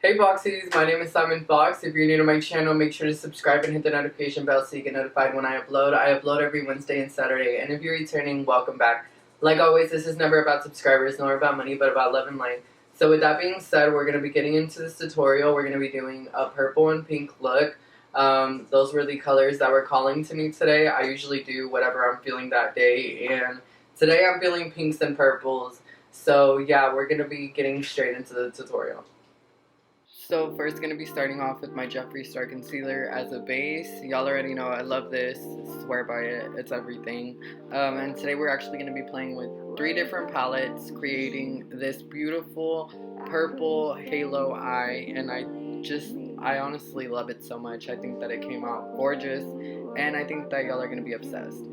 Hey Foxies, my name is Simon Fox. If you're new to my channel, make sure to subscribe and hit the notification bell so you get notified when I upload. I upload every Wednesday and Saturday, and if you're returning, welcome back. Like always, this is never about subscribers, nor about money, but about love and light. So with that being said, we're going to be getting into this tutorial. We're going to be doing a purple and pink look. Those were the colors that were calling to me today. I usually do whatever I'm feeling that day, and today I'm feeling pinks and purples. So yeah, we're going to be getting straight into the tutorial. So first going to be starting off with my Jeffree Star Concealer as a base. Y'all already know I love this, swear by it, it's everything. And today we're actually going to be playing with 3 different palettes, creating this beautiful purple halo eye, and I honestly love it so much. I think that it came out gorgeous, and I think that y'all are going to be obsessed.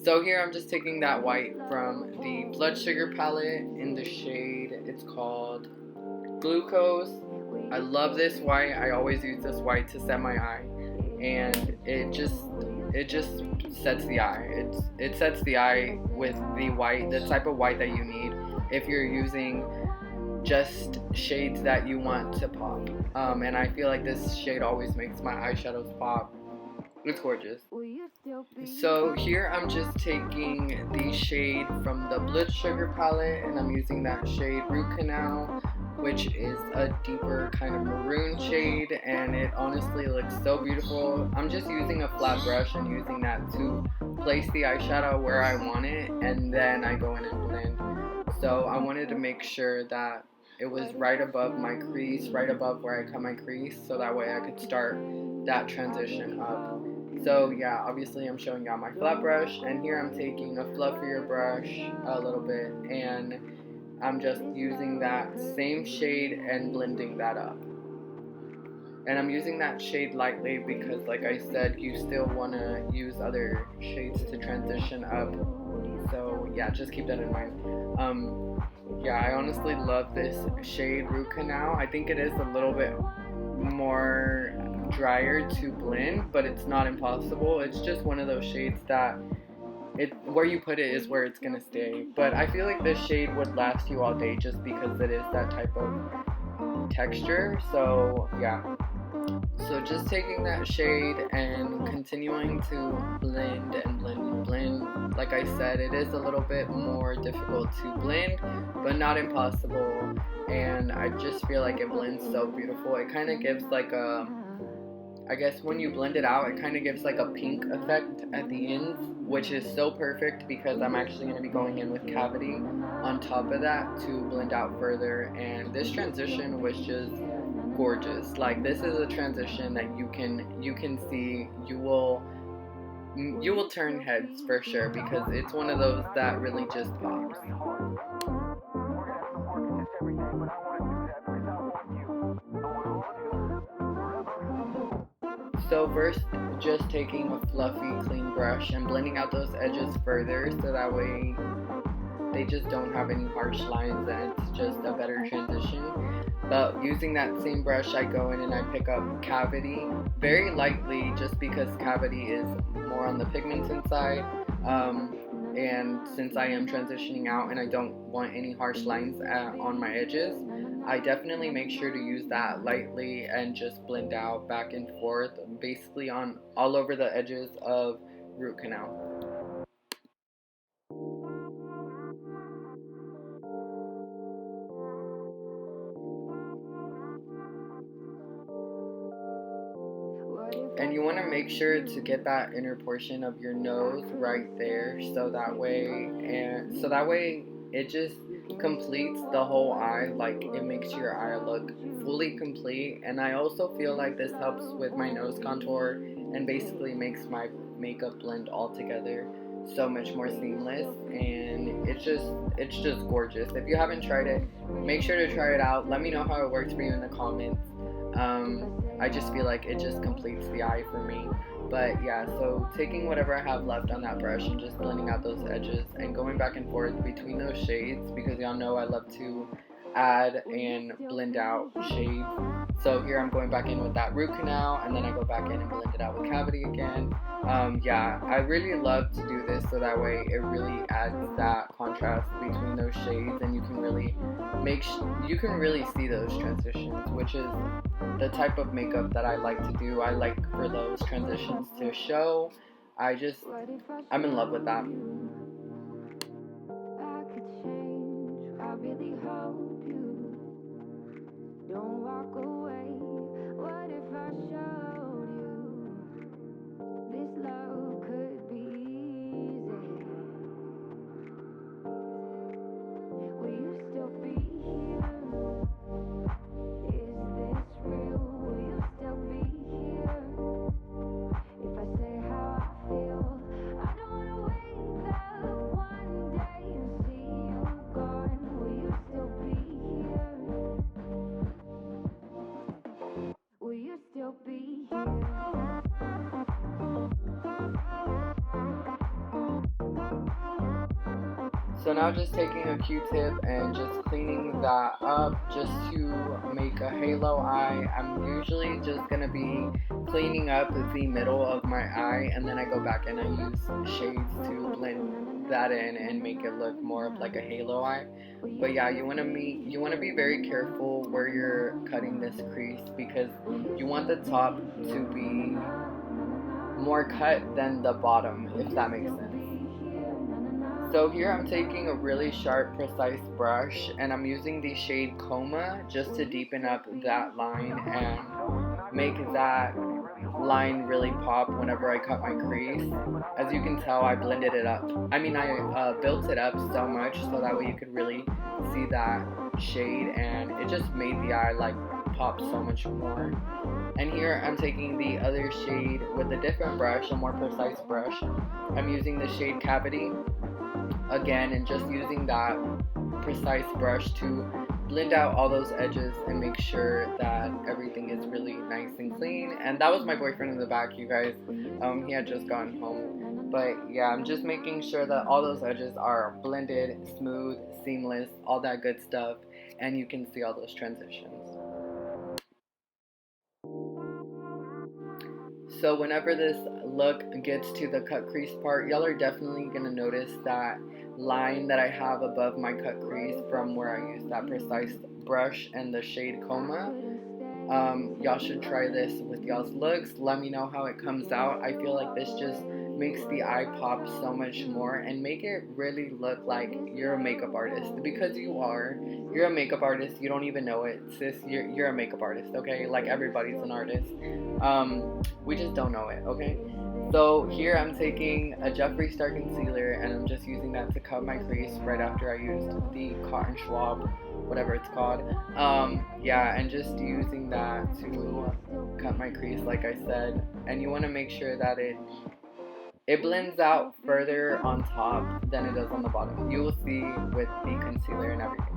So here I'm just taking that white from the Blood Sugar palette in the shade, it's called Glucose. I love this white. I always use this white to set my eye, and it just sets the eye. It sets the eye with the white, the type of white that you need if you're using just shades that you want to pop. And I feel like this shade always makes my eyeshadows pop. It's gorgeous. So here I'm just taking the shade from the Blood Sugar palette, and I'm using that shade Root Canal, which is a deeper kind of maroon shade, and it honestly looks so beautiful. I'm just using a flat brush and using that to place the eyeshadow where I want it, and then I go in and blend. So I wanted to make sure that it was right above my crease, right above where I cut my crease, so that way I could start that transition up. So yeah, obviously I'm showing y'all my flat brush, and here I'm taking a fluffier brush a little bit, and I'm just using that same shade and blending that up. And I'm using that shade lightly because, like I said, you still want to use other shades to transition up. So yeah, just keep that in mind. Yeah, I honestly love this shade Root Canal. I think it is a little bit more drier to blend, but it's not impossible. It's just one of those shades that where you put it is where it's gonna stay. But I feel like this shade would last you all day just because it is that type of texture. So yeah. So just taking that shade and continuing to blend and blend and blend. Like I said, it is a little bit more difficult to blend, but not impossible. And I just feel like it blends so beautiful. It kind of gives like a, I guess when you blend it out, it kind of gives like a pink effect at the ends, which is so perfect because I'm actually going to be going in with Cavity on top of that to blend out further. And this transition was just gorgeous. Like, this is a transition that you can see, you will turn heads for sure, because it's one of those that really just pops. So first, just taking a fluffy, clean brush and blending out those edges further so that way they just don't have any harsh lines and it's just a better transition. But using that same brush, I go in and I pick up Cavity very lightly just because Cavity is more on the pigmented side. And since I am transitioning out and I don't want any harsh lines on my edges, I definitely make sure to use that lightly and just blend out back and forth, basically on all over the edges of Root Canal. And you want to make sure to get that inner portion of your nose right there, so that way it just completes the whole eye. Like, it makes your eye look fully complete. And I also feel like this helps with my nose contour and basically makes my makeup blend all together so much more seamless, and it's just gorgeous. If you haven't tried it, make sure to try it out. Let me know how it works for you in the comments. I just feel like it just completes the eye for me. But yeah, so taking whatever I have left on that brush and just blending out those edges and going back and forth between those shades, because y'all know I love to add and blend out shades. So here I'm going back in with that root canal, and then I go back in and blend it out with cavity again. Yeah, I really love to do this so that way it really adds that contrast between those shades, and you can really see those transitions, which is the type of makeup that I like to do. I like for those transitions to show. I'm in love with that. Don't walk away. What if I showed you this love could be easy? Will you still be here? Is this real? Will you still be here? If I say how I feel, I don't wanna wake up one day and see you gone. Will you still be here? Will you still be here? So now just taking a Q-tip and just cleaning that up just to make a halo eye. I'm usually just going to be cleaning up the middle of my eye, and then I go back and I use shades to blend that in and make it look more of like a halo eye. But yeah, you want to be very careful where you're cutting this crease, because you want the top to be more cut than the bottom, if that makes sense. So here I'm taking a really sharp, precise brush, and I'm using the shade Coma just to deepen up that line and make that line really pop whenever I cut my crease. As you can tell, I blended it up. I built it up so much so that way you could really see that shade, and it just made the eye like pop so much more. And here I'm taking the other shade with a different brush, a more precise brush. I'm using the shade Cavity again, and just using that precise brush to blend out all those edges and make sure that everything is really nice and clean. And that was my boyfriend in the back, you guys. He had just gotten home. But yeah, I'm just making sure that all those edges are blended, smooth, seamless, all that good stuff, and you can see all those transitions. So whenever this look gets to the cut crease part, y'all are definitely going to notice that line that I have above my cut crease from where I used that precise brush and the shade Coma. Y'all should try this with y'all's looks. Let me know how it comes out. I feel like this just makes the eye pop so much more and make it really look like you're a makeup artist, because you're a makeup artist. You don't even know it, sis. You're a makeup artist, okay? Like, everybody's an artist. We just don't know it, okay? So here I'm taking a Jeffree Star concealer, and I'm just using that to cut my crease right after I used the Cotton Swab, whatever it's called. Yeah, and just using that to cut my crease, like I said. And you want to make sure that it blends out further on top than it does on the bottom. You will see with the concealer and everything.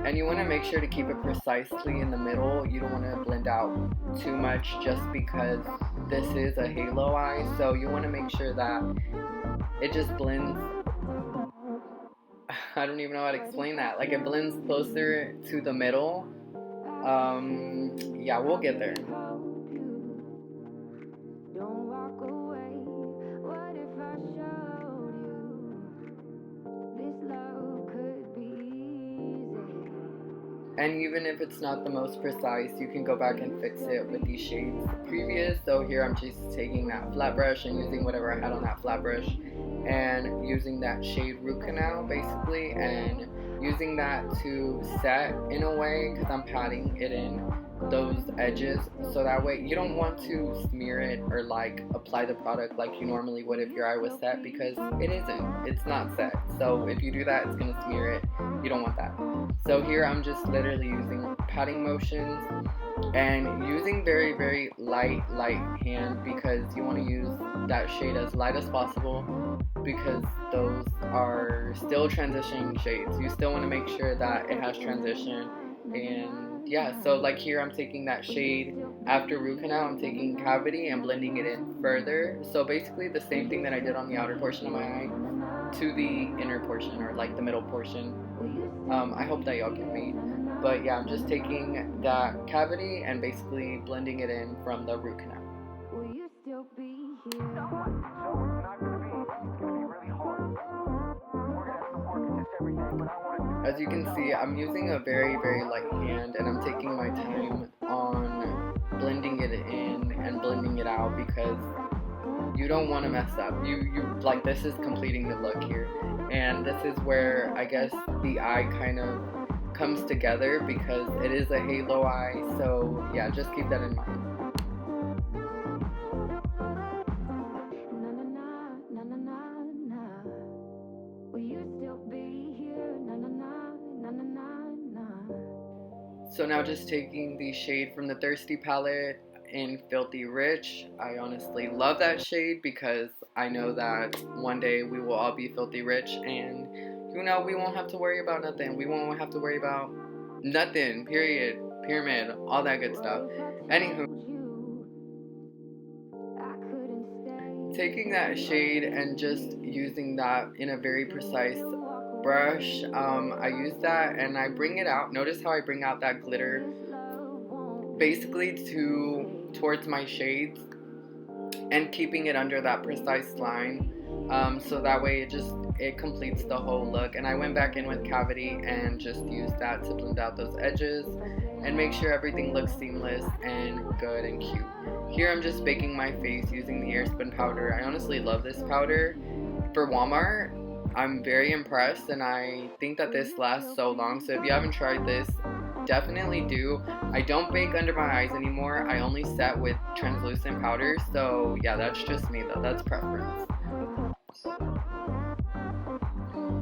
And you want to make sure to keep it precisely in the middle. You don't want to blend out too much just because this is a halo eye. So you want to make sure that it just blends. I don't even know how to explain that. Like, it blends closer to the middle. Yeah, we'll get there. And even if it's not the most precise, you can go back and fix it with these shades previous. So here I'm just taking that flat brush and using whatever I had on that flat brush and using that shade Root Canal basically, and using that to set in a way, because I'm patting it in those edges, so that way you don't want to smear it or like apply the product like you normally would if your eye was set, because it's not set. So if you do that, it's gonna smear it. You don't want that. So here I'm just literally using patting motions and using very, very light hand, because you want to use that shade as light as possible, because those are still transitioning shades. You still want to make sure that it has transition. And yeah, so like here I'm taking that shade after Root Canal, I'm taking Cavity and blending it in further. So basically the same thing that I did on the outer portion of my eye, to the inner portion, or like the middle portion. I hope that y'all get me. But yeah, I'm just taking that cavity and basically blending it in from the root canal. Will you still be here? As you can see, I'm using a very, very light hand, and I'm taking my time on blending it in and blending it out because you don't want to mess up. You like, this is completing the look here, and this is where I guess the eye kind of comes together because it is a halo eye. So yeah, just keep that in mind. So now just taking the shade from the Thirsty palette in Filthy Rich. I honestly love that shade because I know that one day we will all be filthy rich, and you know, we won't have to worry about nothing. We won't have to worry about nothing, period, pyramid, all that good stuff. Anywho, taking that shade and just using that in a very precise brush, I use that and I bring it out. Notice how I bring out that glitter basically towards my shades and keeping it under that precise line, so that way it completes the whole look. And I went back in with cavity and just used that to blend out those edges and make sure everything looks seamless and good and cute. Here I'm just baking my face using the Airspun powder. I honestly love this powder. For Walmart, I'm very impressed, and I think that this lasts so long. So if you haven't tried this, definitely do. I don't bake under my eyes anymore. I only set with translucent powder. So yeah, that's just me though. That's preference.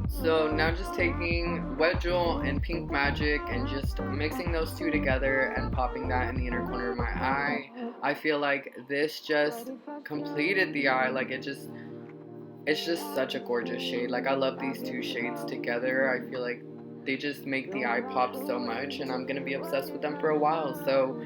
So now just taking Wet Jewel and Pink Magic and just mixing those two together and popping that in the inner corner of my eye. I feel like this just completed the eye. Like it's just such a gorgeous shade. Like I love these two shades together. I feel like they just make the eye pop so much, and I'm gonna be obsessed with them for a while. So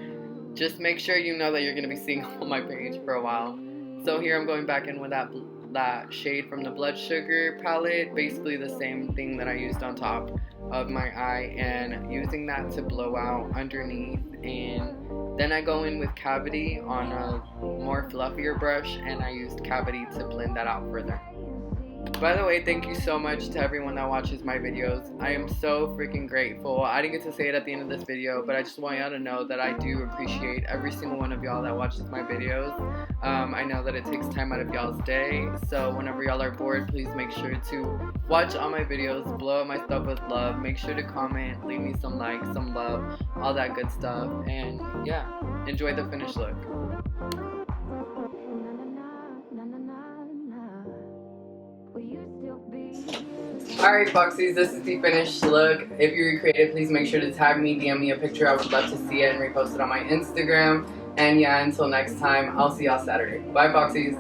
just make sure you know that you're gonna be seeing them on my page for a while. So here I'm going back in with that shade from the Blood Sugar palette, basically the same thing that I used on top of my eye, and using that to blow out underneath. And then I go in with cavity on a more fluffier brush, and I used cavity to blend that out further. By the way, thank you so much to everyone that watches my videos. I am so freaking grateful. I didn't get to say it at the end of this video, but I just want y'all to know that I do appreciate every single one of y'all that watches my videos. I know that it takes time out of y'all's day, so whenever y'all are bored, please make sure to watch all my videos, blow up my stuff with love, make sure to comment, leave me some likes, some love, all that good stuff, and yeah, enjoy the finished look. Alright Foxies, this is the finished look. If you recreate it, please make sure to tag me, DM me a picture. I would love to see it and repost it on my Instagram. And yeah, until next time, I'll see y'all Saturday. Bye Foxies.